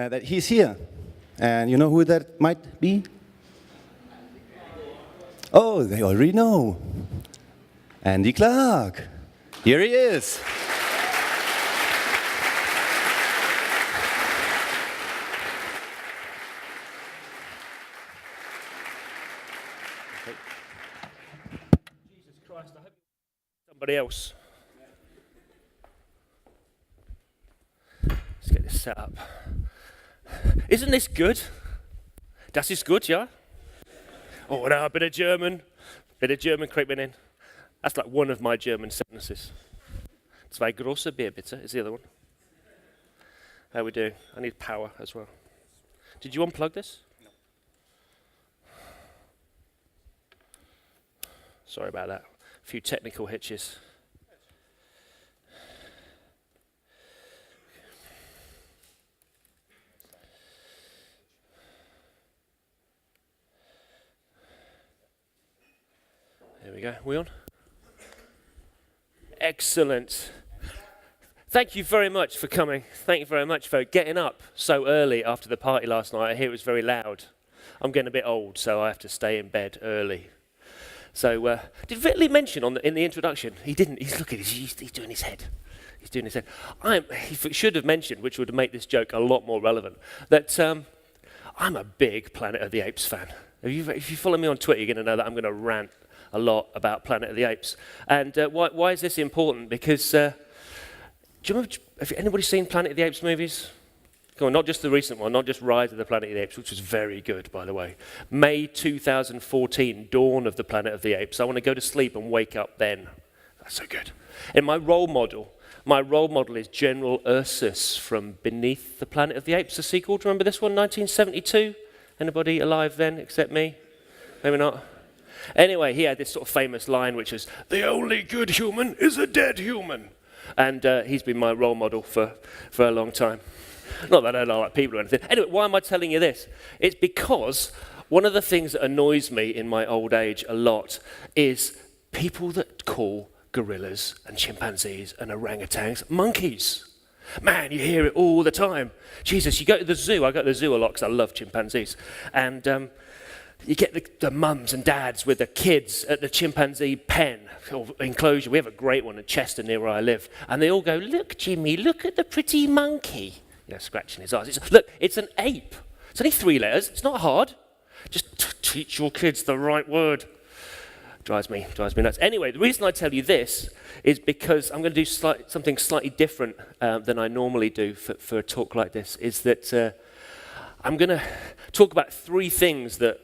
That he's here. And you know who that might be? Oh, they already know. Andy Clark. Here he is. Jesus Christ, I hope somebody else. Let's get this set up. Isn't this good? Das ist gut, ja? Oh, no, a bit of German creeping in. That's like one of my German sentences. Zwei große Bier, bitte, is the other one. How we do? I need power as well. Did you unplug this? No. Sorry about that. A few technical hitches. There we go. We on? Excellent. Thank you very much for coming. Thank you very much for getting up so early after the party last night. I hear it was very loud. I'm getting a bit old, so I have to stay in bed early. So, did Whitley mention in the introduction? He didn't. He's looking. He's doing his head. He's doing his head. He should have mentioned, which would make this joke a lot more relevant, that I'm a big Planet of the Apes fan. If you follow me on Twitter, you're going to know that I'm going to rant a lot about Planet of the Apes. And why is this important? Because, do you remember, have anybody seen Planet of the Apes movies? Come on, not just the recent one, not just Rise of the Planet of the Apes, which was very good, by the way. May 2014, Dawn of the Planet of the Apes. I want to go to sleep and wake up then. That's so good. And my role model is General Ursus from Beneath the Planet of the Apes, the sequel. Do you remember this one, 1972? Anybody alive then, except me? Maybe not. Anyway, he had this sort of famous line, which was, "The only good human is a dead human." And he's been my role model for a long time. Not that I don't like people or anything. Anyway, why am I telling you this? It's because one of the things that annoys me in my old age a lot is people that call gorillas and chimpanzees and orangutans monkeys. Man, you hear it all the time. Jesus, you go to the zoo. I go to the zoo a lot because I love chimpanzees. And you get the mums and dads with the kids at the chimpanzee pen or enclosure. We have a great one in Chester near where I live. And they all go, "Look, Jimmy, look at the pretty monkey." You know, scratching his eyes. Look, it's an ape. It's only 3 letters. It's not hard. Just teach your kids the right word. Drives me nuts. Anyway, the reason I tell you this is because I'm going to do something slightly different than I normally do for a talk like this, is that I'm going to talk about 3 things that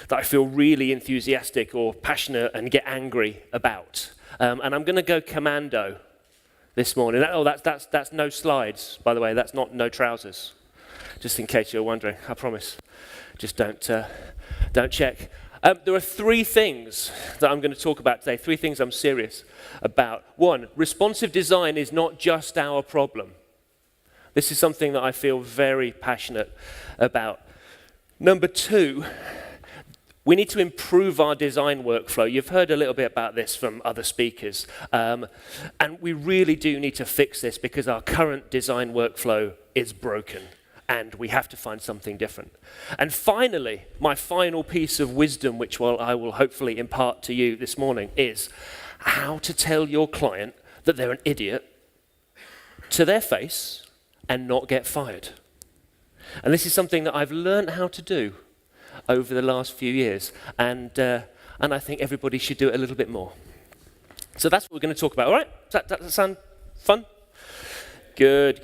I feel really enthusiastic or passionate and get angry about. And I'm going to go commando this morning. That's no slides, by the way. That's not no trousers. Just in case you're wondering, I promise. Just don't check. There are 3 things that I'm going to talk about today. 3 things I'm serious about. 1, responsive design is not just our problem. This is something that I feel very passionate about. Number 2, we need to improve our design workflow. You've heard a little bit about this from other speakers. And we really do need to fix this because our current design workflow is broken and we have to find something different. And finally, my final piece of wisdom, which I will hopefully impart to you this morning, is how to tell your client that they're an idiot to their face and not get fired. And this is something that I've learned how to do over the last few years, and I think everybody should do it a little bit more. So that's what we're going to talk about, all right? Does that sound fun? Good.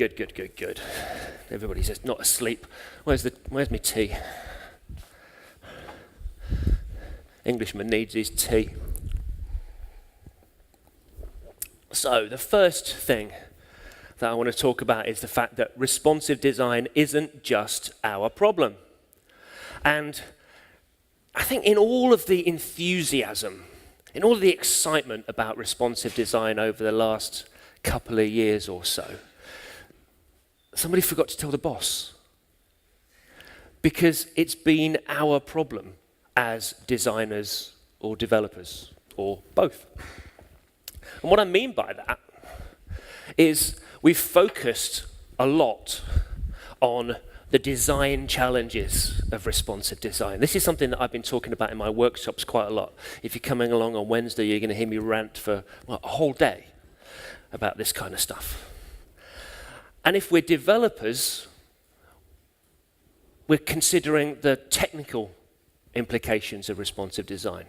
Everybody's just not asleep. Where's my tea? Englishman needs his tea. So the first thing that I want to talk about is the fact that responsive design isn't just our problem. And I think in all of the enthusiasm, in all of the excitement about responsive design over the last couple of years or so, somebody forgot to tell the boss. because it's been our problem as designers or developers, or both. And what I mean by that is we've focused a lot on the design challenges of responsive design. This is something that I've been talking about in my workshops quite a lot. If you're coming along on Wednesday, you're going to hear me rant for a whole day about this kind of stuff. And if we're developers, we're considering the technical implications of responsive design,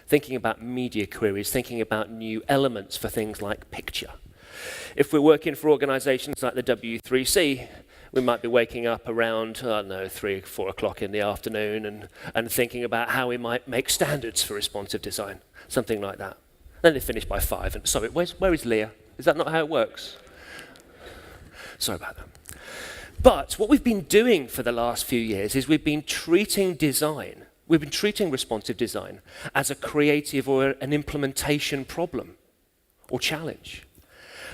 thinking about media queries, thinking about new elements for things like picture. If we're working for organizations like the W3C, we might be waking up around, 3 or 4 o'clock in the afternoon and thinking about how we might make standards for responsive design, something like that. Then they finish by 5. And sorry, where is Leah? Is that not how it works? Sorry about that. But what we've been doing for the last few years is we've been treating responsive design as a creative or an implementation problem or challenge.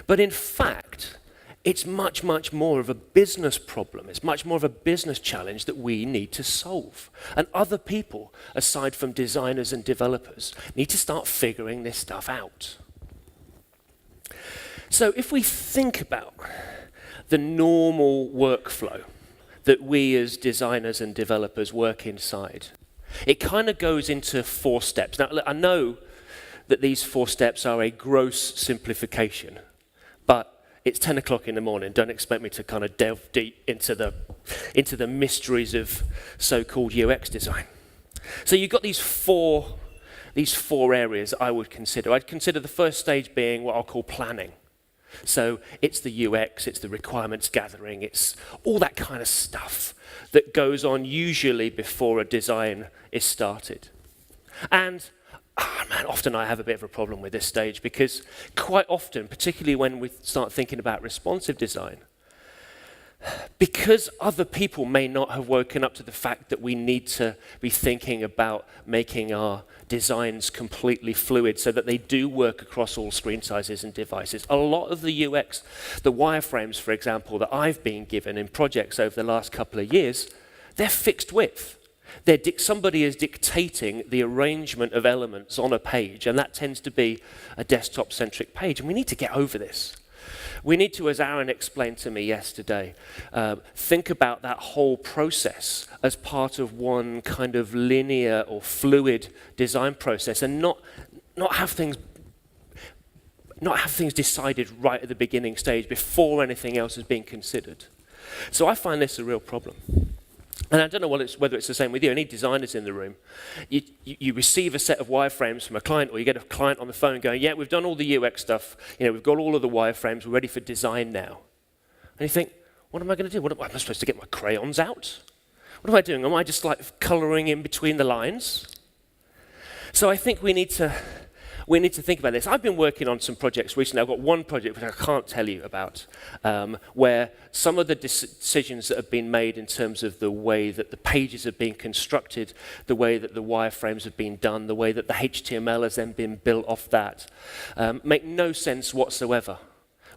But in fact, it's much, much more of a business problem. It's much more of a business challenge that we need to solve. And other people, aside from designers and developers, need to start figuring this stuff out. So if we think about the normal workflow that we as designers and developers work inside, it kind of goes into 4 steps. Now, I know that these 4 steps are a gross simplification, but it's 10 o'clock in the morning. Don't expect me to kind of delve deep into the mysteries of so-called UX design. So you've got these four areas I would consider. I'd consider the first stage being what I'll call planning. So it's the UX, it's the requirements gathering, it's all that kind of stuff that goes on usually before a design is started. And often I have a bit of a problem with this stage because quite often, particularly when we start thinking about responsive design, because other people may not have woken up to the fact that we need to be thinking about making our designs completely fluid so that they do work across all screen sizes and devices. A lot of the UX, the wireframes, for example, that I've been given in projects over the last couple of years, they're fixed width. Somebody is dictating the arrangement of elements on a page, and that tends to be a desktop-centric page, and we need to get over this. We need to, as Aaron explained to me yesterday, think about that whole process as part of one kind of linear or fluid design process, and not have things decided right at the beginning stage before anything else is being considered. So I find this a real problem. And I don't know whether it's the same with you. Any designers in the room, you receive a set of wireframes from a client, or you get a client on the phone going, yeah, we've done all the UX stuff, we've got all of the wireframes, we're ready for design now. And you think, what am I going to do? Am I supposed to get my crayons out? What am I doing? Am I just like coloring in between the lines? So I think we need to think about this. I've been working on some projects recently. I've got one project which I can't tell you about, where some of the decisions that have been made in terms of the way that the pages have been constructed, the way that the wireframes have been done, the way that the HTML has then been built off that, make no sense whatsoever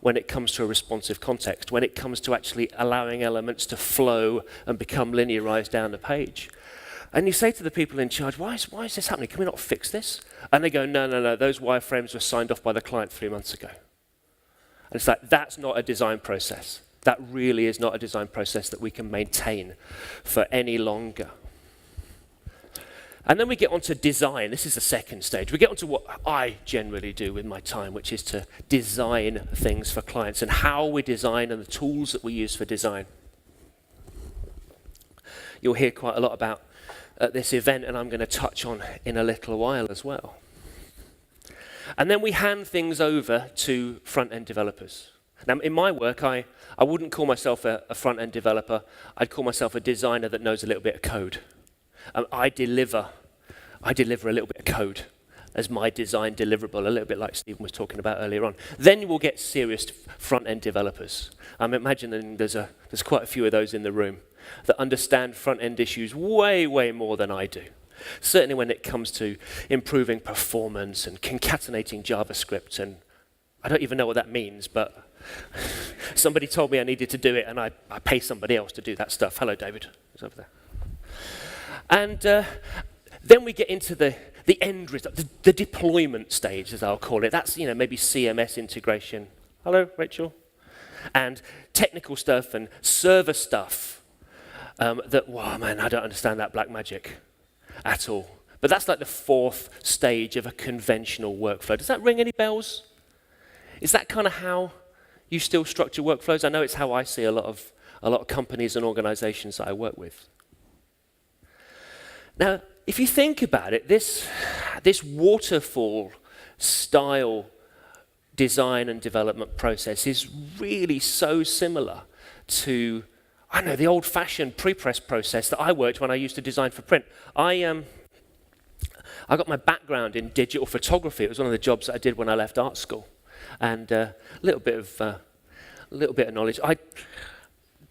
when it comes to a responsive context, when it comes to actually allowing elements to flow and become linearized down the page. And you say to the people in charge, why is this happening? Can we not fix this? And they go, no, those wireframes were signed off by the client 3 months ago. And it's like, that's not a design process. That really is not a design process that we can maintain for any longer. And then we get onto design. This is the second stage. We get onto what I generally do with my time, which is to design things for clients and how we design and the tools that we use for design. You'll hear quite a lot about at this event, and I'm going to touch on in a little while as well. And then we hand things over to front-end developers. Now, in my work, I wouldn't call myself a front-end developer. I'd call myself a designer that knows a little bit of code. I deliver a little bit of code as my design deliverable, a little bit like Stephen was talking about earlier on. Then you will get serious front-end developers. I'm imagining there's quite a few of those in the room that understand front-end issues way, way more than I do. Certainly when it comes to improving performance and concatenating JavaScript, and I don't even know what that means, but somebody told me I needed to do it, and I pay somebody else to do that stuff. Hello, David. He's over there. And then we get into the end result, the deployment stage, as I'll call it. That's, maybe CMS integration. Hello, Rachel? And technical stuff and server stuff wow, man, I don't understand that black magic at all. But that's like the fourth stage of a conventional workflow. Does that ring any bells? Is that kind of how you still structure workflows? I know it's how I see a lot of companies and organizations that I work with. Now, if you think about it, this waterfall style design and development process is really so similar to, the old-fashioned pre-press process that I worked when I used to design for print. I got my background in digital photography. It was one of the jobs that I did when I left art school, and a little bit of knowledge.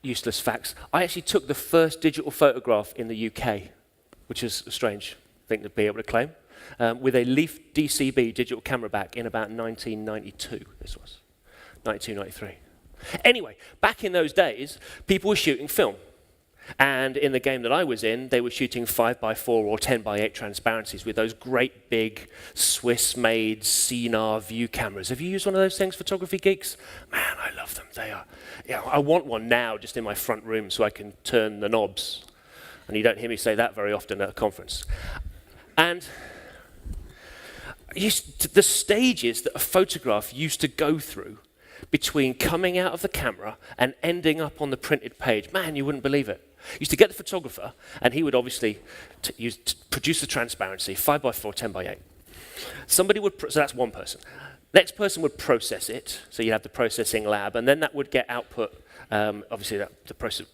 Useless facts. I actually took the first digital photograph in the UK, which is a strange thing to be able to claim, with a Leaf DCB digital camera back in about 1992. This was 92, 93. Anyway, back in those days, people were shooting film. And in the game that I was in, they were shooting 5x4 or 10x8 transparencies with those great big Swiss-made Sinar view cameras. Have you used one of those things, photography geeks? Man, I love them. They are. I want one now just in my front room so I can turn the knobs. And you don't hear me say that very often at a conference. And the stages that a photograph used to go through between coming out of the camera and ending up on the printed page, man, you wouldn't believe it. You used to get the photographer, and he would obviously produce the transparency, 5x4, 10x8. Somebody would, so that's one person. Next person would process it, so you have the processing lab, and then that would get output, obviously the process,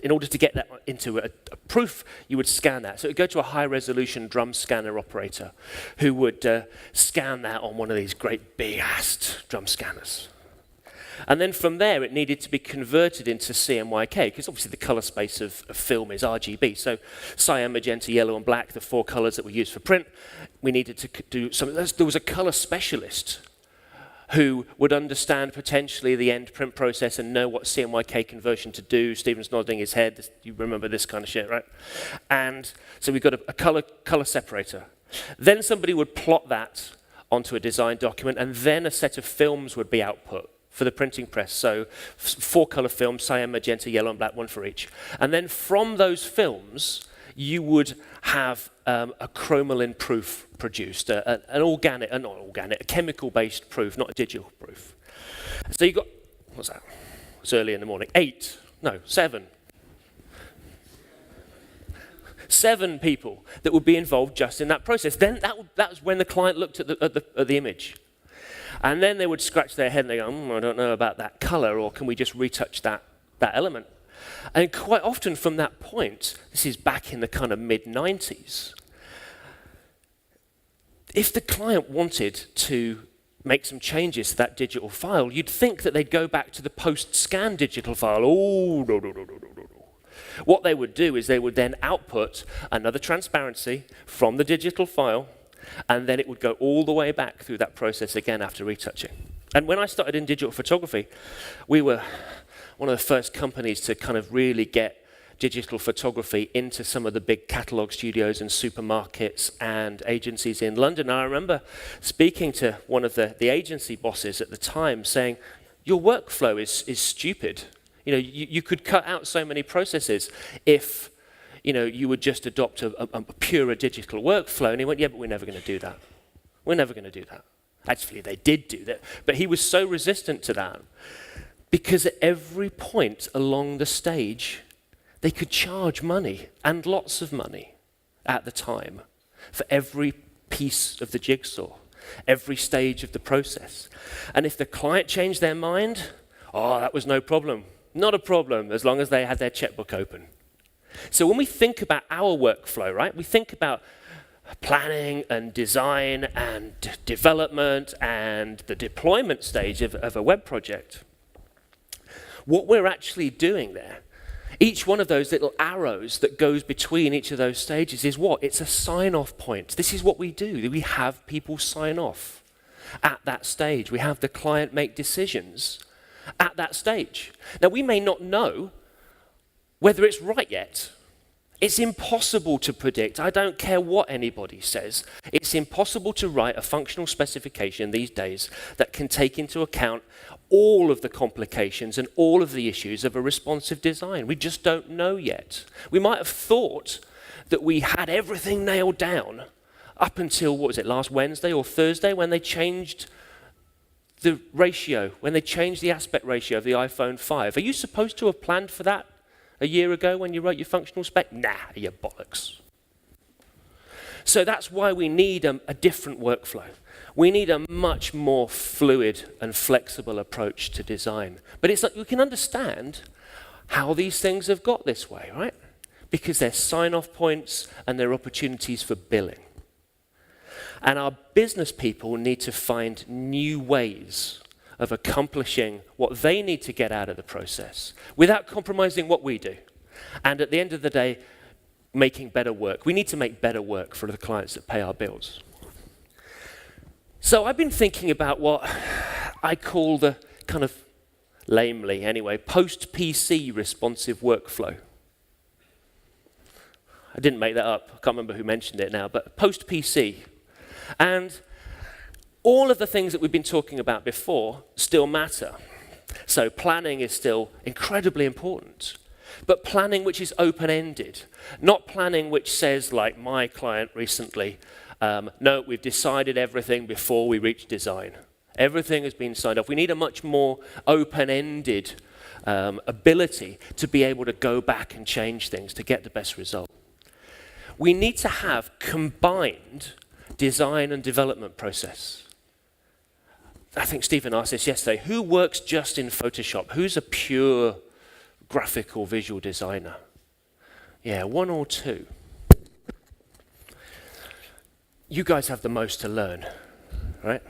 in order to get that into a proof, you would scan that. So it would go to a high-resolution drum scanner operator who would scan that on one of these great big-ass drum scanners. And then from there, it needed to be converted into CMYK, because obviously the color space of film is RGB. So cyan, magenta, yellow, and black, the four colors that we use for print, we needed to do something. There was a color specialist who would understand potentially the end print process and know what CMYK conversion to do. Stephen's nodding his head. You remember this kind of shit, right? And so we've got a color separator. Then somebody would plot that onto a design document, and then a set of films would be output for the printing press. So 4 color films, cyan, magenta, yellow, and black, one for each. And then from those films, you would have a chromalin proof produced, a chemical-based proof, not a digital proof. So you got, what's that? It's early in the morning. 7 people that would be involved just in that process. Then that was when the client looked at the image. And then they would scratch their head and they go, I don't know about that color, or can we just retouch that element? And quite often from that point, this is back in the kind of mid-90s, if the client wanted to make some changes to that digital file, you'd think that they'd go back to the post-scan digital file. Oh, no. What they would do is they would then output another transparency from the digital file, and then it would go all the way back through that process again after retouching. And when I started in digital photography, we were one of the first companies to kind of really get digital photography into some of the big catalog studios and supermarkets and agencies in London. And I remember speaking to one of the agency bosses at the time saying, your workflow is stupid. You could cut out so many processes if you would just adopt a purer digital workflow. And he went, yeah, but we're never going to do that. We're never going to do that. Actually, they did do that. But he was so resistant to that because at every point along the stage, they could charge money, and lots of money at the time, for every piece of the jigsaw, every stage of the process. And if the client changed their mind, that was no problem. Not a problem, as long as they had their checkbook open. So when we think about our workflow, right, we think about planning and design and development and the deployment stage of a web project. What we're actually doing there, each one of those little arrows that goes between each of those stages is what? It's a sign-off point. This is what we do. We have people sign off at that stage. We have the client make decisions at that stage. Now, we may not know whether it's right yet. It's impossible to predict. I don't care what anybody says. It's impossible to write a functional specification these days that can take into account all of the complications and all of the issues of a responsive design. We just don't know yet. We might have thought that we had everything nailed down up until, what was it, last Wednesday or Thursday, when they changed the ratio, when they changed the aspect ratio of the iPhone 5. Are you supposed to have planned for that a year ago when you wrote your functional spec? Nah, you bollocks. So that's why we need a different workflow. We need a much more fluid and flexible approach to design. But it's like we can understand how these things have got this way, right? Because they're sign-off points and they're opportunities for billing. And our business people need to find new ways of accomplishing what they need to get out of the process without compromising what we do. And at the end of the day, making better work. We need to make better work for the clients that pay our bills. So I've been thinking about what I call the kind of, lamely anyway, post-PC responsive workflow. I didn't make that up. I can't remember who mentioned it now, but post-PC. And all of the things that we've been talking about before still matter. So planning is still incredibly important. But planning which is open-ended, not planning which says, like my client recently, no, we've decided everything before we reach design. Everything has been signed off. We need a much more open-ended ability to be able to go back and change things to get the best result. We need to have combined design and development process. I think Stephen asked this yesterday. Who works just in Photoshop? Who's a pure graphical visual designer? Yeah, one or two. You guys have the most to learn, right?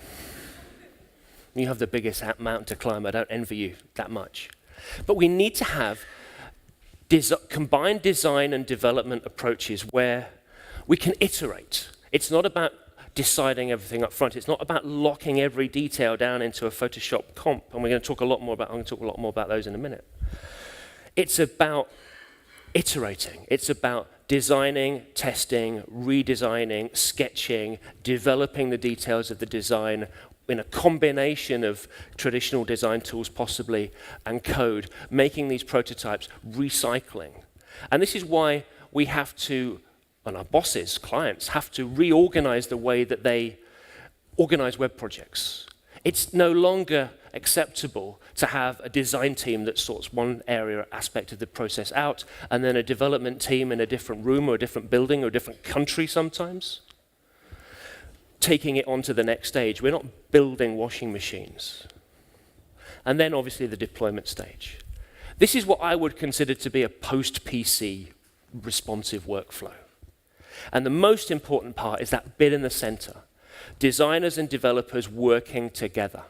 You have the biggest mountain to climb. I don't envy you that much. But we need to have combined design and development approaches where we can iterate. It's not about deciding everything up front. It's not about locking every detail down into a Photoshop comp, and I'm going to talk a lot more about those in a minute. It's about iterating. It's about designing, testing, redesigning, sketching, developing the details of the design in a combination of traditional design tools possibly and code, making these prototypes, recycling. And this is why we have to, and our bosses, clients, have to reorganize the way that they organize web projects. It's no longer acceptable to have a design team that sorts one area aspect of the process out and then a development team in a different room or a different building or a different country sometimes, taking it on to the next stage. We're not building washing machines. And then obviously the deployment stage. This is what I would consider to be a post-PC responsive workflow. And the most important part is that bit in the center. Designers and developers working together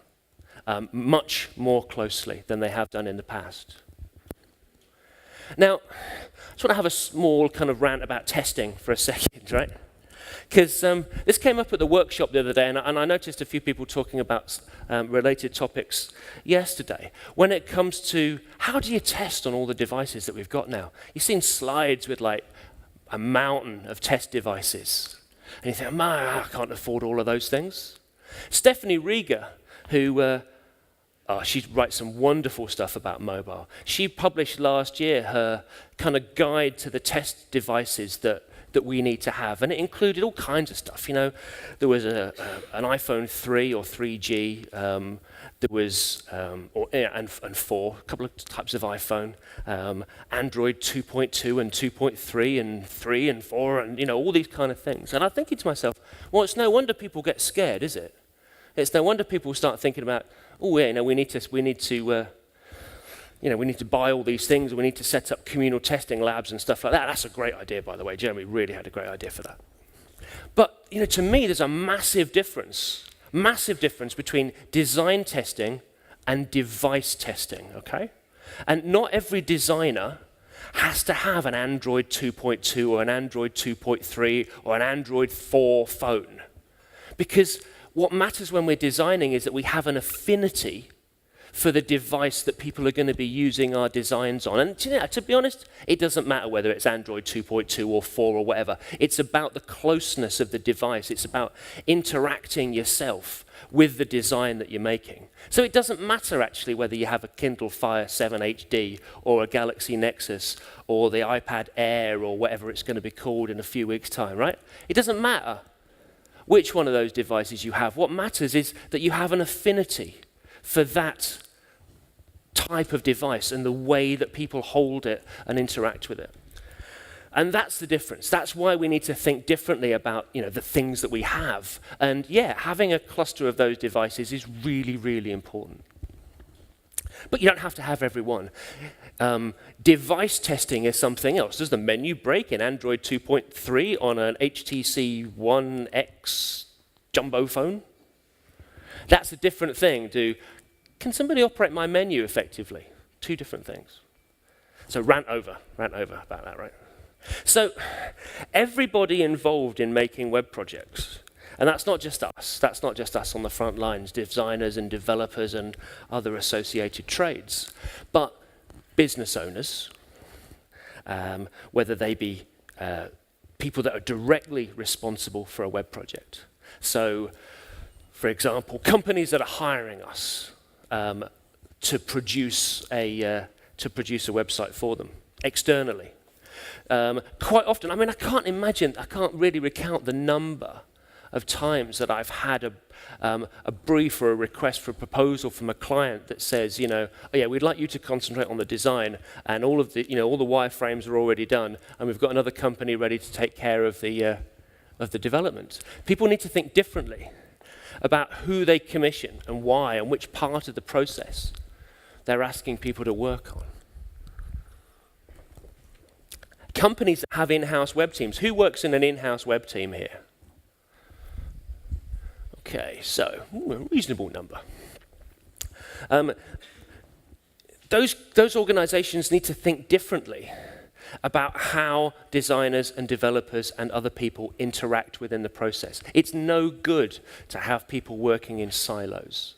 much more closely than they have done in the past. Now, I just want to have a small kind of rant about testing for a second, right? Because this came up at the workshop the other day, and I noticed a few people talking about related topics yesterday. When it comes to how do you test on all the devices that we've got now? You've seen slides with like a mountain of test devices. And you think, man, I can't afford all of those things. Stephanie Rieger, who she writes some wonderful stuff about mobile. She published last year her kind of guide to the test devices that we need to have, and it included all kinds of stuff. You know, there was an iPhone 3 or 3G. There was and 4, a couple of types of iPhone, Android 2.2 and 2.3 and 3 and 4, and you know all these kind of things. And I'm thinking to myself, well, it's no wonder people get scared, is it? It's no wonder people start thinking about, oh yeah, you know, we need to buy all these things. We need to set up communal testing labs and stuff like that. That's a great idea, by the way. Jeremy really had a great idea for that. But you know, to me, there's a massive difference between design testing and device testing, okay? And not every designer has to have an Android 2.2 or an Android 2.3 or an Android 4 phone. Because what matters when we're designing is that we have an affinity for the device that people are going to be using our designs on. And to be honest, it doesn't matter whether it's Android 2.2 or 4 or whatever. It's about the closeness of the device. It's about interacting yourself with the design that you're making. So it doesn't matter actually whether you have a Kindle Fire 7 HD or a Galaxy Nexus or the iPad Air or whatever it's going to be called in a few weeks' time, right? It doesn't matter which one of those devices you have. What matters is that you have an affinity for that type of device and the way that people hold it and interact with it. And that's the difference. That's why we need to think differently about, the things that we have. And having a cluster of those devices is really, really important. But you don't have to have every one. Device testing is something else. Does the menu break in Android 2.3 on an HTC One X jumbo phone? That's a different thing to, can somebody operate my menu effectively? Two different things. So rant over about that, right? So everybody involved in making web projects, and that's not just us on the front lines, designers and developers and other associated trades, but business owners, whether they be people that are directly responsible for a web project. So, for example, companies that are hiring us to produce a website for them externally. Quite often, I can't really recount the number of times that I've had a brief or a request for a proposal from a client that says, we'd like you to concentrate on the design, and all of the, all the wireframes are already done, and we've got another company ready to take care of the development. People need to think differently about who they commission and why and which part of the process they're asking people to work on. Companies that have in-house web teams. Who works in an in-house web team here? Okay, so a reasonable number. Those organizations need to think differently about how designers and developers and other people interact within the process. It's no good to have people working in silos.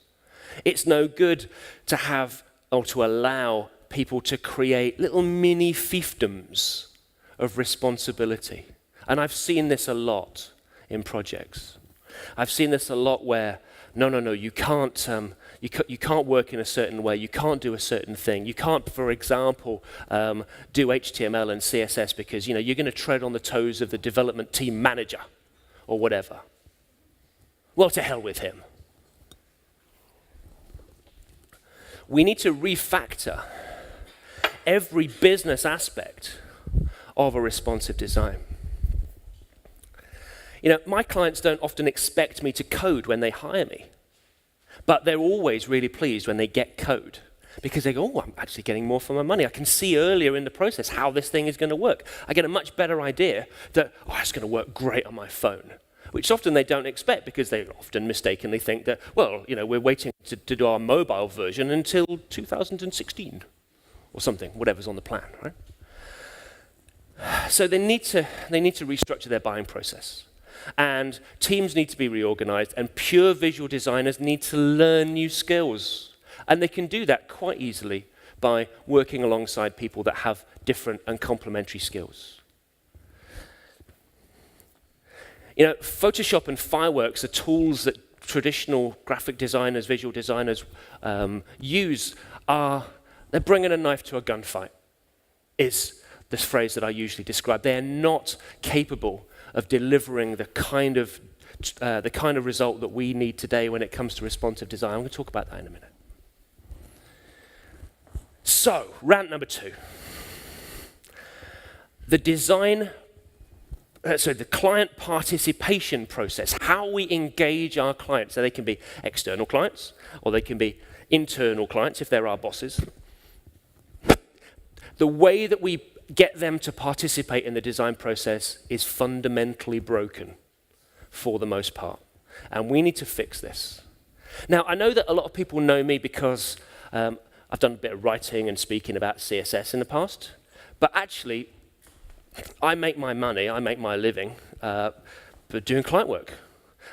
It's no good to have or to allow people to create little mini fiefdoms of responsibility. And I've seen this a lot in projects. I've seen this a lot where, no, you can't work in a certain way, you can't do a certain thing, you can't, for example, do HTML and CSS because, you're going to tread on the toes of the development team manager or whatever. Well, to hell with him. We need to refactor every business aspect of a responsive design. My clients don't often expect me to code when they hire me, but they're always really pleased when they get code because they go, I'm actually getting more for my money. I can see earlier in the process how this thing is going to work. I get a much better idea that, it's going to work great on my phone, which often they don't expect because they often mistakenly think that, we're waiting to do our mobile version until 2016 or something, whatever's on the plan, right? So they need to restructure their buying process. And teams need to be reorganized, and pure visual designers need to learn new skills. And they can do that quite easily by working alongside people that have different and complementary skills. Photoshop and Fireworks are tools that traditional graphic designers, visual designers use. They're bringing a knife to a gunfight, is this phrase that I usually describe. They're not capable of delivering the kind of result that we need today when it comes to responsive design. I'm going to talk about that in a minute. So, rant number 2. The client participation process, how we engage our clients. So they can be external clients, or they can be internal clients if they're our bosses. The way that we get them to participate in the design process is fundamentally broken for the most part. And we need to fix this. Now, I know that a lot of people know me because I've done a bit of writing and speaking about CSS in the past, but actually, I make my money, I make my living doing client work.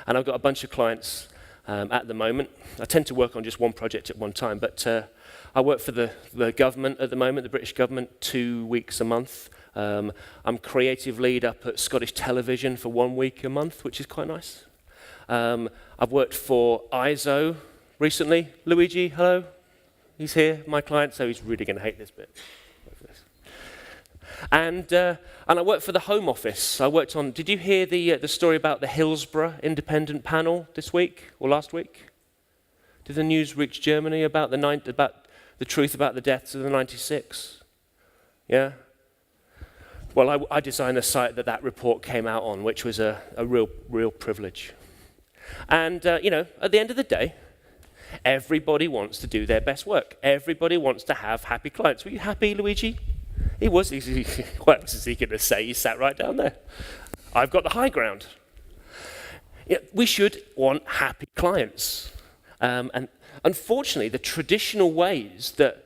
And I've got a bunch of clients at the moment. I tend to work on just one project at one time, but I work for the government at the moment, the British government, 2 weeks a month. I'm creative lead up at Scottish Television for 1 week a month, which is quite nice. I've worked for ISO recently. Luigi, hello. He's here, my client, so he's really going to hate this bit. And I worked for the Home Office. I worked on, did you hear the story about the Hillsborough Independent Panel this week or last week? Did the news reach Germany about the truth about the deaths of the 96? Yeah? Well, I designed the site that report came out on, which was a real privilege. And, at the end of the day, everybody wants to do their best work. Everybody wants to have happy clients. Were you happy, Luigi? He was. What else is he going to say? He sat right down there. I've got the high ground. We should want happy clients. And unfortunately, the traditional ways that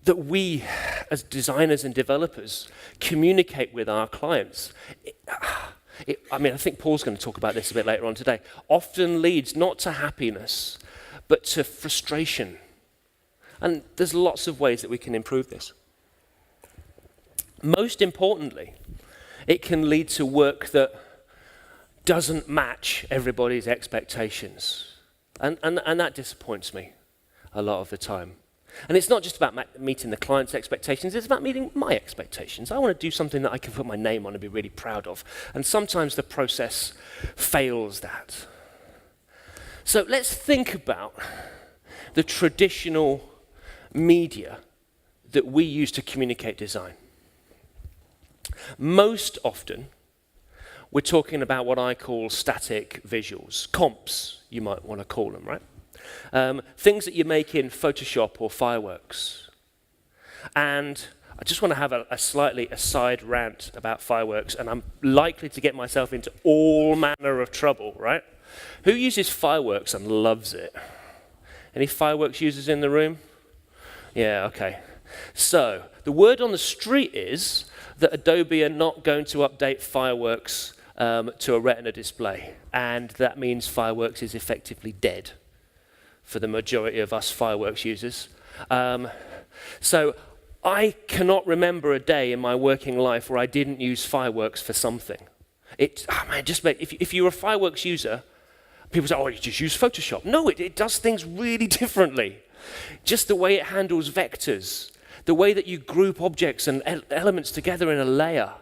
we, as designers and developers, communicate with our clients, I think Paul's going to talk about this a bit later on today, often leads not to happiness, but to frustration. And there's lots of ways that we can improve this. Most importantly, it can lead to work that doesn't match everybody's expectations. And that disappoints me a lot of the time. And it's not just about meeting the client's expectations, it's about meeting my expectations. I want to do something that I can put my name on and be really proud of. And sometimes the process fails that. So let's think about the traditional media that we use to communicate design. Most often, we're talking about what I call static visuals, comps, you might want to call them, right? Things that you make in Photoshop or Fireworks. And I just want to have a slightly aside rant about Fireworks, and I'm likely to get myself into all manner of trouble, right? Who uses Fireworks and loves it? Any Fireworks users in the room? Yeah, okay. So, the word on the street is that Adobe are not going to update Fireworks to a Retina display, and that means Fireworks is effectively dead for the majority of us Fireworks users. So I cannot remember a day in my working life where I didn't use Fireworks for something. If you're a Fireworks user, people say, oh, you just use Photoshop. No, it does things really differently. Just the way it handles vectors, the way that you group objects and elements together in a layer.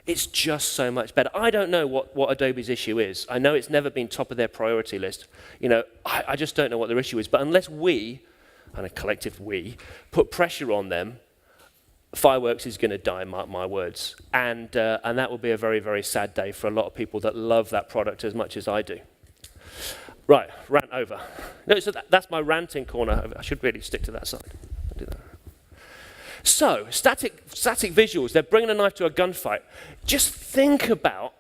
It's just so much better. I don't know what Adobe's issue is. I know it's never been top of their priority list. I just don't know what their issue is. But unless we, and a collective we, put pressure on them, Fireworks is going to die, mark my words. And that will be a very, very sad day for a lot of people that love that product as much as I do. Right, rant over. No, so that's my ranting corner. I should really stick to that side. I'll do that. So, static visuals, they're bringing a knife to a gunfight. Just think about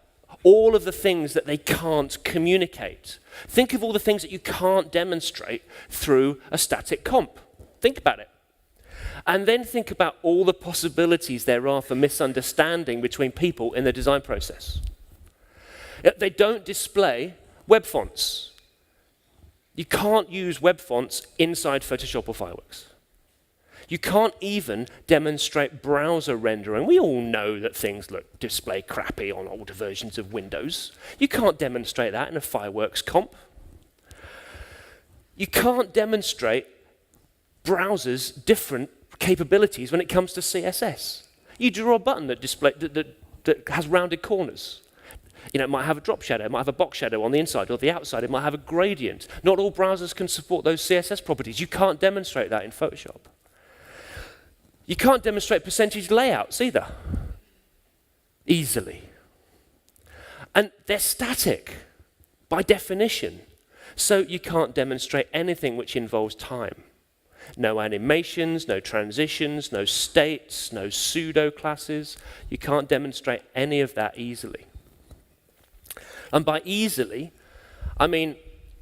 all of the things that they can't communicate. Think of all the things that you can't demonstrate through a static comp. Think about it. And then think about all the possibilities there are for misunderstanding between people in the design process. They don't display web fonts. You can't use web fonts inside Photoshop or Fireworks. You can't even demonstrate browser rendering. We all know that things display crappy on older versions of Windows. You can't demonstrate that in a Fireworks comp. You can't demonstrate browsers' different capabilities when it comes to CSS. You draw a button that has rounded corners. It might have a drop shadow, it might have a box shadow on the inside or the outside, it might have a gradient. Not all browsers can support those CSS properties. You can't demonstrate that in Photoshop. You can't demonstrate percentage layouts either, easily. And they're static, by definition. So you can't demonstrate anything which involves time. No animations, no transitions, no states, no pseudo classes. You can't demonstrate any of that easily. And by easily, I mean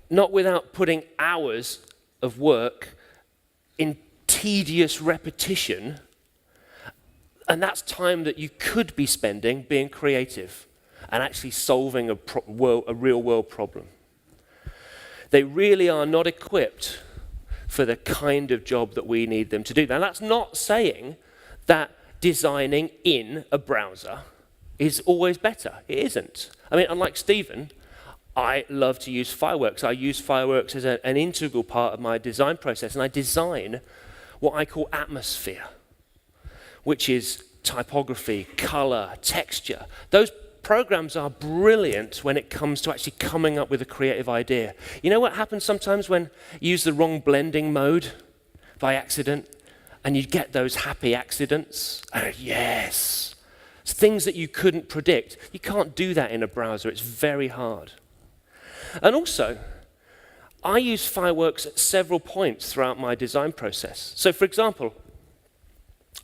not without putting hours of work in tedious repetition, and that's time that you could be spending being creative and actually solving a real world problem. they really are not equipped for the kind of job that we need them to do. Now, that's not saying that designing in a browser is always better. It isn't. I mean, unlike Stephen, I love to use Fireworks. I use Fireworks as an integral part of my design process, and I design what I call atmosphere, which is typography, color, texture. Those programs are brilliant when it comes to actually coming up with a creative idea. You know what happens sometimes when you use the wrong blending mode by accident, and you get those happy accidents? Yes. It's things that you couldn't predict. You can't do that in a browser. It's very hard. And also, I use Fireworks at several points throughout my design process. So for example,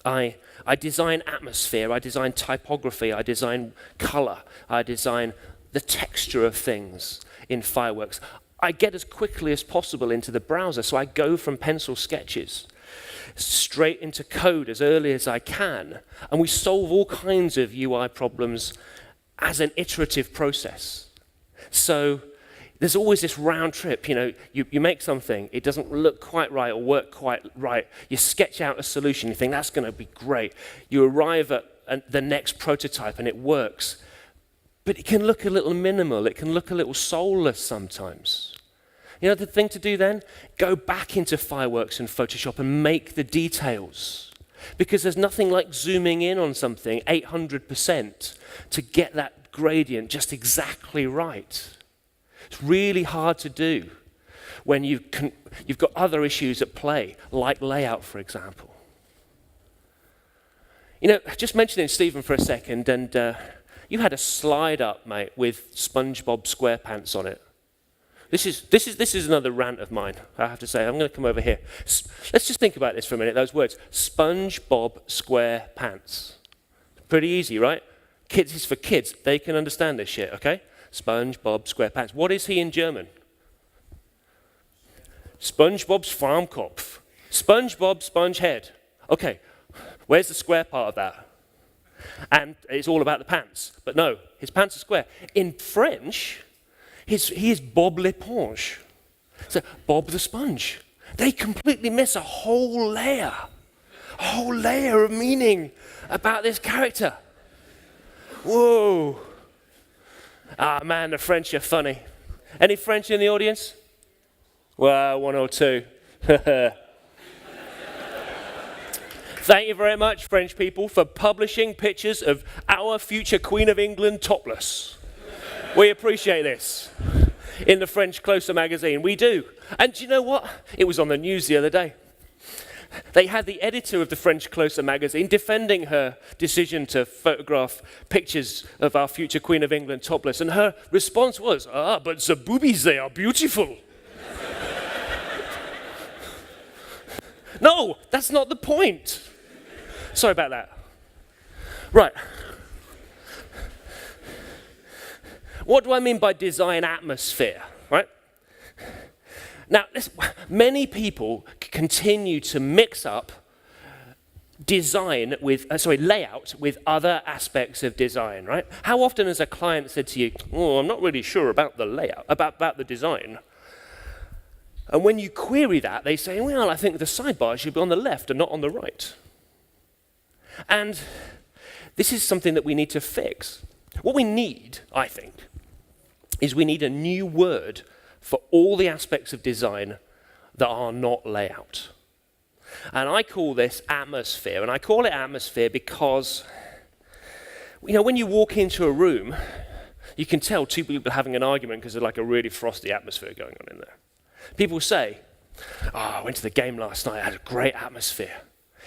I design atmosphere, I design typography, I design color, I design the texture of things in Fireworks. I get as quickly as possible into the browser, so I go from pencil sketches straight into code as early as I can, and we solve all kinds of UI problems as an iterative process. So there's always this round trip. You know, you make something, it doesn't look quite right or work quite right. You sketch out a solution, you think that's going to be great. You arrive at the next prototype and it works. But it can look a little minimal, it can look a little soulless sometimes. You know the thing to do then? Go back into Fireworks and Photoshop and make the details. Because there's nothing like zooming in on something 800% to get that gradient just exactly right. It's really hard to do when you've got other issues at play, like layout, for example. You know, just mentioning Stephen for a second, and you had a slide up, mate, with SpongeBob SquarePants on it. This is another rant of mine, I have to say. I'm going to come over here. Let's just think about this for a minute, those words. SpongeBob SquarePants. Pretty easy, right? Kids is for kids. They can understand this shit, okay? SpongeBob SquarePants. What is he in German? SpongeBob's Farmkopf. SpongeBob Spongehead. Okay, where's the square part of that? And it's all about the pants. But no, his pants are square. In French, he is Bob l'Éponge. So Bob the Sponge. They completely miss a whole layer of meaning about this character. Whoa. Ah, man, the French are funny. Any French in the audience? Well, one or two. Thank you very much, French people, for publishing pictures of our future Queen of England topless. We appreciate this. In the French Closer magazine, we do. And do you know what? It was on the news the other day. They had the editor of the French Closer magazine defending her decision to photograph pictures of our future Queen of England topless, and her response was, but the boobies, they are beautiful. No, that's not the point. Sorry about that. Right. What do I mean by design atmosphere, right? Now, many people continue to mix up design with, layout with other aspects of design, right? How often has a client said to you, oh, I'm not really sure about the layout, about the design? And when you query that, they say, well, I think the sidebar should be on the left and not on the right. And this is something that we need to fix. What we need, I think, is we need a new word for all the aspects of design that are not layout. And I call this atmosphere. And I call it atmosphere because, you know, when you walk into a room, you can tell two people are having an argument because there's like a really frosty atmosphere going on in there. People say, I went to the game last night, I had a great atmosphere.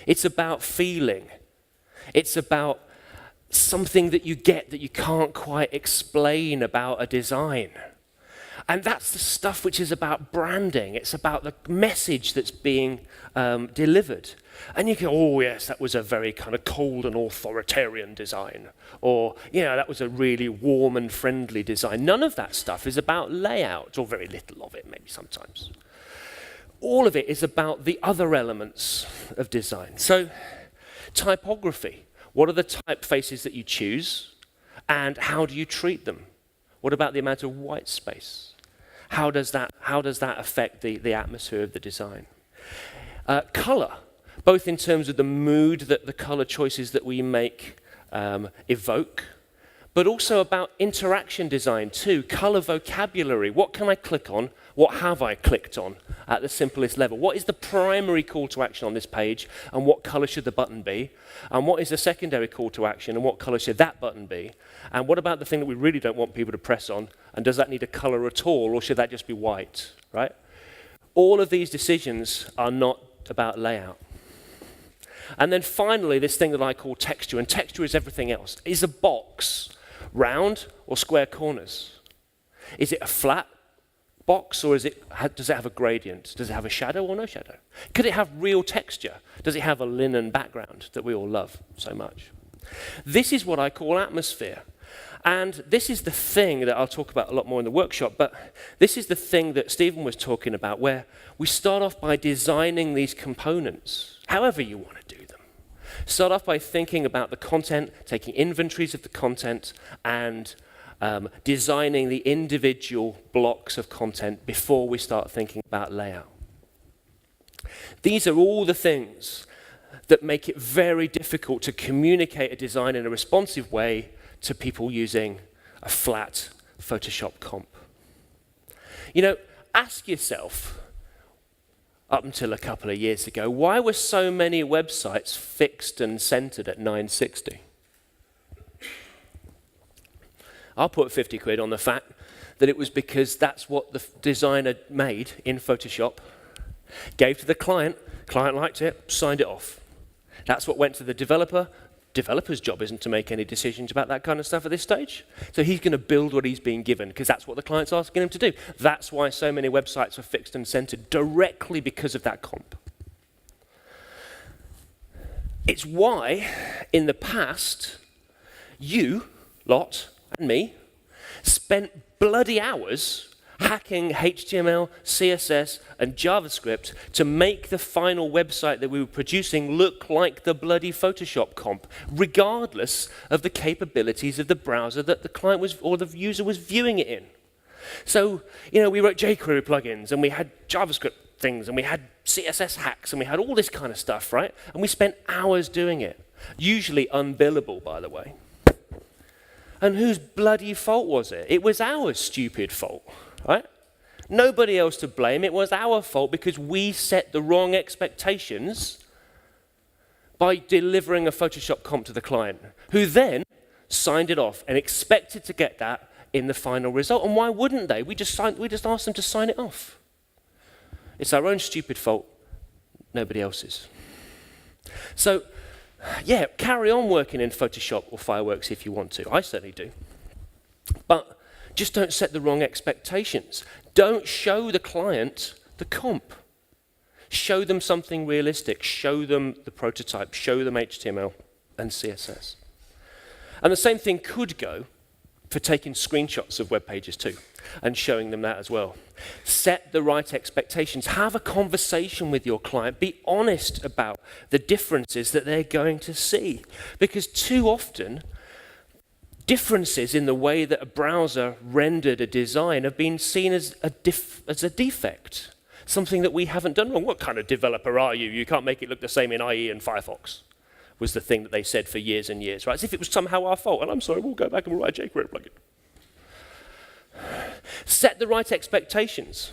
It's about feeling. It's about something that you get that you can't quite explain about a design. And that's the stuff which is about branding. It's about the message that's being delivered. And you go, oh yes, that was a very kind of cold and authoritarian design. Or, you know, that was a really warm and friendly design. None of that stuff is about layout, or very little of it, maybe sometimes. All of it is about the other elements of design. So, typography. What are the typefaces that you choose? And how do you treat them? What about the amount of white space? How does that affect the atmosphere of the design? Color, both in terms of the mood that the color choices that we make evoke, but also about interaction design too. Color vocabulary, what can I click on? What have I clicked on at the simplest level? What is the primary call to action on this page, and what color should the button be? And what is the secondary call to action, and what color should that button be? And what about the thing that we really don't want people to press on, and does that need a color at all, or should that just be white, right? All of these decisions are not about layout. And then finally, this thing that I call texture, and texture is everything else. Is a box round or square corners? Is it a flat box, or does it have a gradient? Does it have a shadow or no shadow? Could it have real texture? Does it have a linen background that we all love so much? This is what I call atmosphere. And this is the thing that I'll talk about a lot more in the workshop, but this is the thing that Stephen was talking about, where we start off by designing these components, however you want to do them. Start off by thinking about the content, taking inventories of the content, and designing the individual blocks of content before we start thinking about layout. These are all the things that make it very difficult to communicate a design in a responsive way to people using a flat Photoshop comp. You know, ask yourself, up until a couple of years ago, why were so many websites fixed and centered at 960? I'll put 50 quid on the fact that it was because that's what the designer made in Photoshop, gave to the client liked it, signed it off. That's what went to the developer. Developer's job isn't to make any decisions about that kind of stuff at this stage. So he's going to build what he's being given because that's what the client's asking him to do. That's why so many websites are fixed and centered, directly because of that comp. It's why, in the past, you lot and me spent bloody hours hacking HTML, CSS, and JavaScript to make the final website that we were producing look like the bloody Photoshop comp, regardless of the capabilities of the browser that the client was, or the user was viewing it in. So, you know, we wrote jQuery plugins, and we had JavaScript things, and we had CSS hacks, and we had all this kind of stuff, right? And we spent hours doing it, usually unbillable, by the way. And whose bloody fault was it? It was our stupid fault. Right? Nobody else to blame. It was our fault because we set the wrong expectations by delivering a Photoshop comp to the client, who then signed it off and expected to get that in the final result. And why wouldn't they? We just asked them to sign it off. It's our own stupid fault, nobody else's. So, yeah, carry on working in Photoshop or Fireworks if you want to. I certainly do. But just don't set the wrong expectations. Don't show the client the comp. Show them something realistic. Show them the prototype. Show them HTML and CSS. And the same thing could go for taking screenshots of web pages too, and showing them that as well. Set the right expectations. Have a conversation with your client. Be honest about the differences that they're going to see. Because too often, differences in the way that a browser rendered a design have been seen as a defect, something that we haven't done wrong. What kind of developer are you? You can't make it look the same in IE and Firefox, was the thing that they said for years and years, right? As if it was somehow our fault. And I'm sorry, we'll go back and write a jQuery plugin. Set the right expectations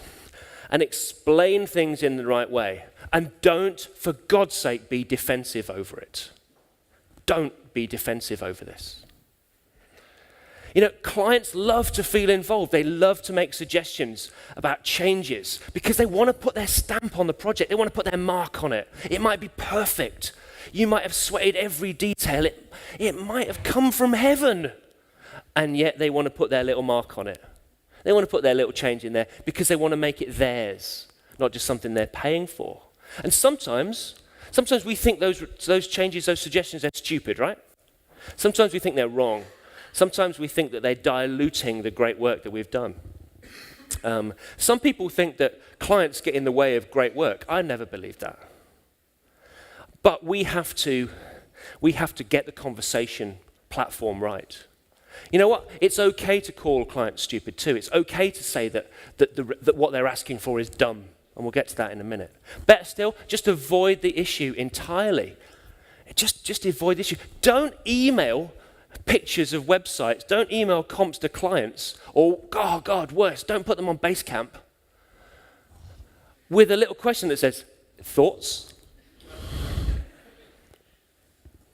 and explain things in the right way. And don't, for God's sake, be defensive over it. Don't be defensive over this. You know, clients love to feel involved. They love to make suggestions about changes because they want to put their stamp on the project. They want to put their mark on it. It might be perfect. You might have sweated every detail. It might have come from heaven. And yet they want to put their little mark on it. They want to put their little change in there because they want to make it theirs, not just something they're paying for. And sometimes we think those changes, those suggestions, are stupid, right? Sometimes we think they're wrong. Sometimes we think that they're diluting the great work that we've done. Some people think that clients get in the way of great work. I never believed that. But we have to get the conversation platform right. You know what? It's okay to call clients stupid too. It's okay to say that what they're asking for is dumb. And we'll get to that in a minute. Better still, just avoid the issue entirely. Just avoid the issue. Don't email pictures of websites. Don't email comps to clients. Or, oh God, worse, don't put them on Basecamp with a little question that says, thoughts?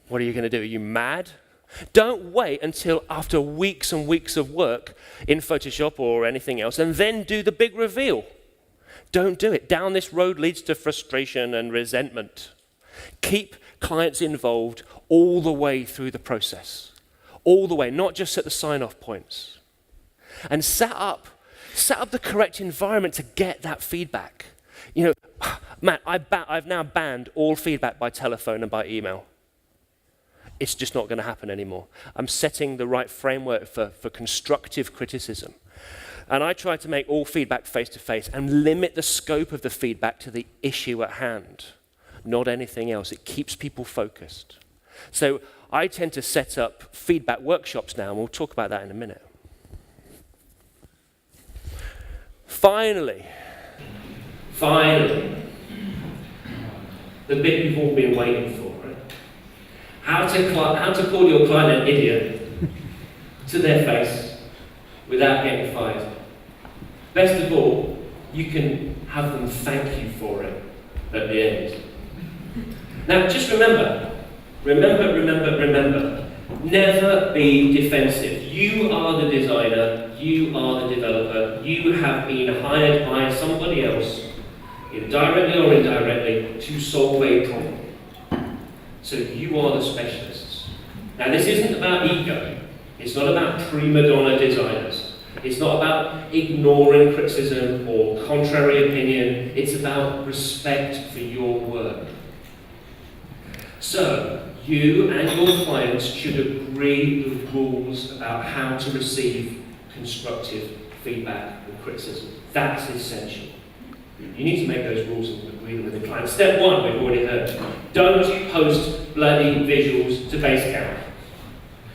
What are you going to do? Are you mad? Don't wait until after weeks and weeks of work in Photoshop or anything else and then do the big reveal. Don't do it. Down this road leads to frustration and resentment. Keep clients involved all the way through the process. All the way, not just at the sign-off points. And set up the correct environment to get that feedback. You know, Matt, I've now banned all feedback by telephone and by email. It's just not going to happen anymore. I'm setting the right framework for constructive criticism. And I try to make all feedback face-to-face and limit the scope of the feedback to the issue at hand, not anything else. It keeps people focused. So I tend to set up feedback workshops now, and we'll talk about that in a minute. Finally, the bit you've all been waiting for. How to call your client an idiot to their face without getting fired. Best of all, you can have them thank you for it at the end. Now, just remember, never be defensive. You are the designer, you are the developer, you have been hired by somebody else, directly or indirectly, to solve a problem. So you are the specialists. Now this isn't about ego. It's not about prima donna designers. It's not about ignoring criticism or contrary opinion. It's about respect for your work. So you and your clients should agree with rules about how to receive constructive feedback and criticism. That's essential. You need to make those rules and agree them with the client. Step one, we've already heard. Don't post bloody visuals to Basecamp.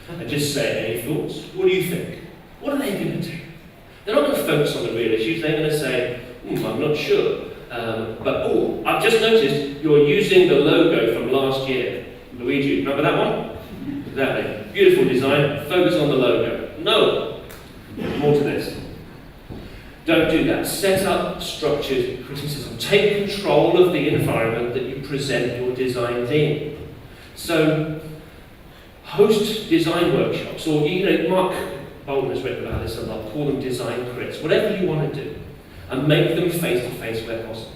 And just say, any thoughts? What do you think? What are they going to do? They're not going to focus on the real issues. They're going to say, I'm not sure. But I've just noticed you're using the logo from last year. Luigi, remember that one? Exactly. Beautiful design. Focus on the logo. No. There's more to this. Don't do that. Set up structured criticism. Take control of the environment that you present your designs in. So, host design workshops, or Mark Bolton has written about this a lot. Call them design crits. Whatever you want to do, and make them face to face where possible.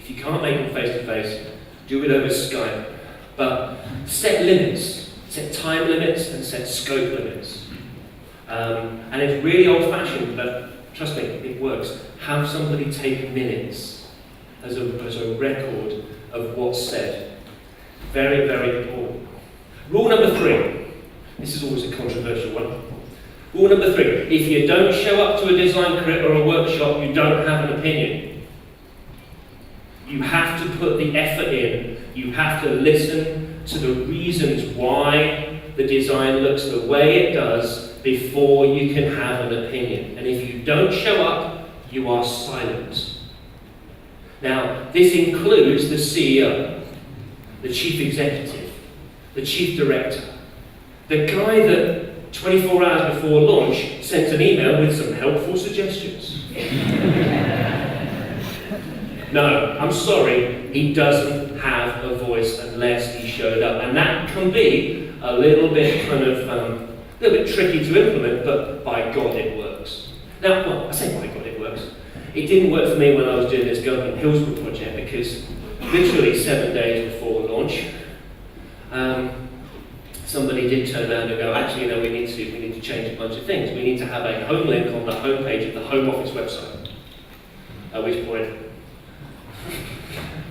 If you can't make them face to face, do it over Skype. But set limits. Set time limits and set scope limits. And it's really old-fashioned, but trust me, it works. Have somebody take minutes as a record of what's said. Very, very important. Rule number 3. This is always a controversial one. Rule number 3. If you don't show up to a design crit or a workshop, you don't have an opinion. You have to put the effort in. You have to listen to the reasons why the design looks the way it does before you can have an opinion. And if you don't show up, you are silent. Now, this includes the CEO, the chief executive, the chief director, the guy that 24 hours before launch sent an email with some helpful suggestions. No, I'm sorry, he doesn't have a voice unless he showed up. And that can be a little bit tricky to implement, but by God it works. Now, well, I say by God it works. It didn't work for me when I was doing this Government Hillsborough project, because literally 7 days before launch, somebody did turn around and go, actually, we need to change a bunch of things. We need to have a home link on the homepage of the Home Office website. At which point,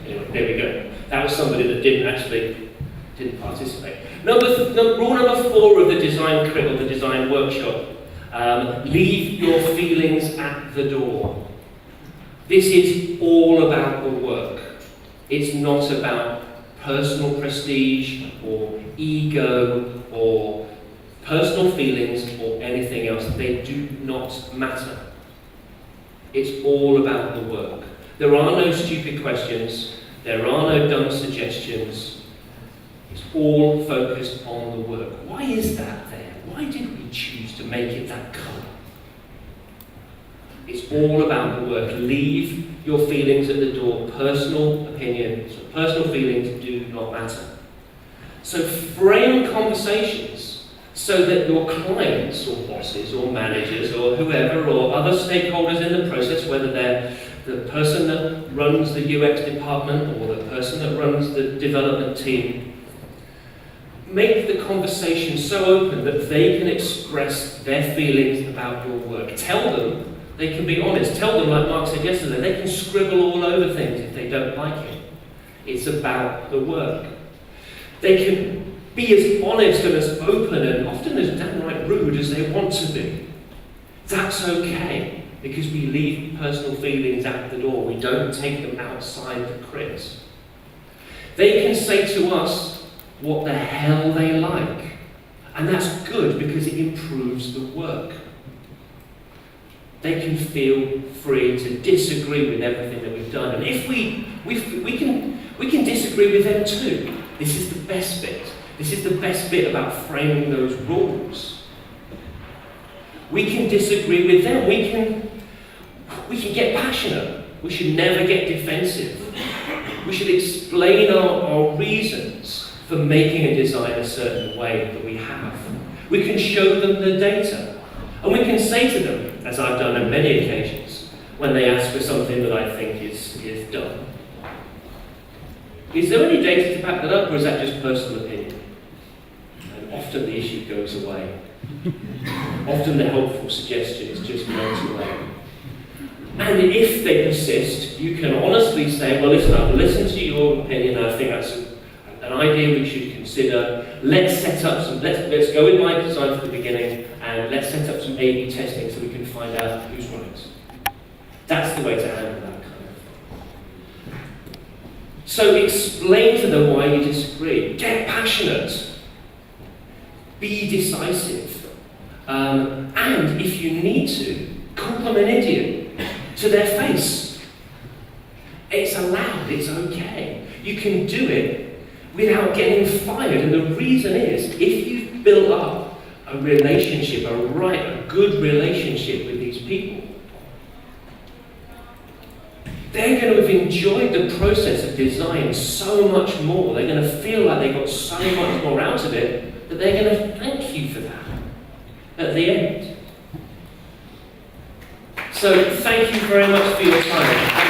anyway, there we go. That was somebody that didn't participate. Rule number 4 of the design crit or the design workshop: leave your feelings at the door. This is all about the work. It's not about personal prestige or ego or personal feelings or anything else. They do not matter. It's all about the work. There are no stupid questions. There are no dumb suggestions. It's all focused on the work. Why is that there? Why did we choose to make it that colour? It's all about the work. Leave your feelings at the door. Personal opinions, personal feelings do not matter. So frame conversations so that your clients or bosses or managers or whoever or other stakeholders in the process, whether they're the person that runs the UX department or the person that runs the development team, make the conversation so open that they can express their feelings about your work. Tell them, they can be honest. Tell them, like Mark said yesterday, they can scribble all over things if they don't like it. It's about the work. They can be as honest and as open and often as downright rude as they want to be. That's okay, because we leave personal feelings at the door. We don't take them outside the crypt. They can say to us what the hell they like. And that's good because it improves the work. They can feel free to disagree with everything that we've done. And if we can disagree with them too. This is the best bit. This is the best bit about framing those rules. We can disagree with them. We can get passionate. We should never get defensive. We should explain our reasons for making a design a certain way that we have. We can show them the data. And we can say to them, as I've done on many occasions, when they ask for something that I think is dumb, is there any data to back that up, or is that just personal opinion? And often the issue goes away. Often the helpful suggestions just melt away. And if they persist, you can honestly say, well, listen, I've listened to your opinion, and I think that's an idea we should consider. Let's set up some, let's go with my design from the beginning, and let's set up some A/B testing so we can find out who's right. That's the way to handle that kind of thing. So explain to them why you disagree. Get passionate. Be decisive. And if you need to, call them an idiot to their face. It's allowed, it's okay. You can do it without getting fired. And the reason is, if you've built up a relationship, a good relationship with these people, they're going to have enjoyed the process of design so much more. They're going to feel like they got so much more out of it that they're going to thank you for that at the end. So thank you very much for your time.